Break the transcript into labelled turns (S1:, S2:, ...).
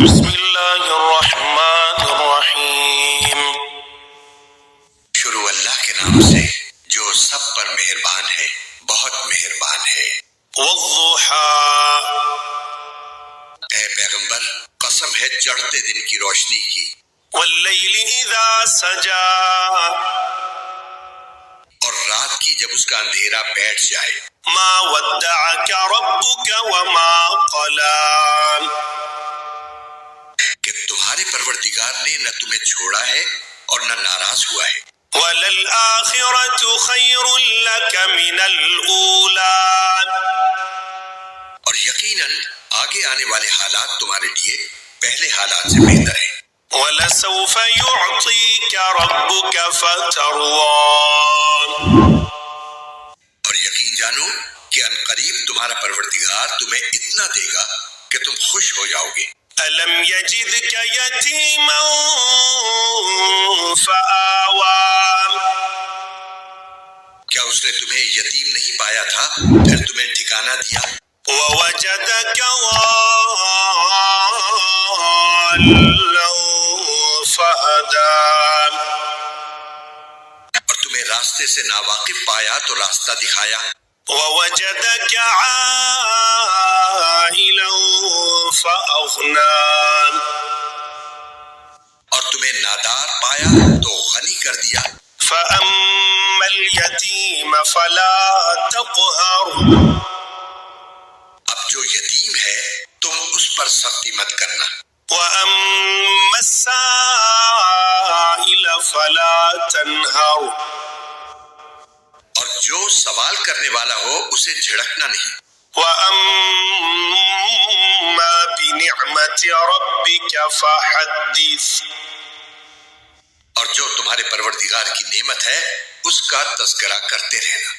S1: بسم اللہ الرحمن الرحیم۔
S2: شروع اللہ کے نام سے جو سب پر مہربان ہے، بہت مہربان ہے۔
S1: والضحیٰ،
S2: اے پیغمبر قسم ہے چڑھتے دن کی روشنی کی،
S1: واللیل اذا سجا،
S2: اور رات کی جب اس کا اندھیرا بیٹھ جائے۔
S1: ما ودعک ربک وما قلا،
S2: کہ تمہارے پروردگار نے نہ تمہیں چھوڑا ہے اور نہ ناراض ہوا ہے۔
S1: وللآخرة خیر لک من الأولى،
S2: اور یقیناً آگے آنے والے حالات تمہارے لیے پہلے حالات سے بہتر ہیں۔
S1: وَلَسَوْفَ يُعْطِيكَ رَبُّكَ فَتَرْضَىٰ،
S2: اور یقین جانو کہ ان قریب تمہارا پروردگار تمہیں اتنا دے گا کہ تم خوش ہو جاؤ گے۔
S1: أَلَمْ يَجِدْكَ يَتِيمًا فَآوَىٰ،
S2: کیا اس نے تمہیں یتیم نہیں پایا تھا پھر تمہیں ٹھکانہ دیا؟
S1: وَوَجَدَكَ ضَالًّا فَهَدَىٰ،
S2: اور تمہیں راستے سے ناواقف پایا تو راستہ دکھایا۔
S1: وَوَجَدَكَ عَائِلًا فَأَغْنَىٰ،
S2: اور تمہیں نادار پایا تو غنی کر دیا۔
S1: فَأَمَّا الْيَتِيمَ فَلَا تَقْهَرْ،
S2: اب جو یتیم ہے تم اس پر سختی مت کرنا۔
S1: وَأَمَّا السَّائِلَ فَلَا تَنْهَرْ،
S2: اور جو سوال کرنے والا ہو اسے جھڑکنا نہیں۔
S1: وَأَمَّا بِنِعْمَةِ رَبِّكَ فَحَدِّثْ،
S2: اور جو تمہارے پروردگار کی نعمت ہے اس کا تذکرہ کرتے رہنا۔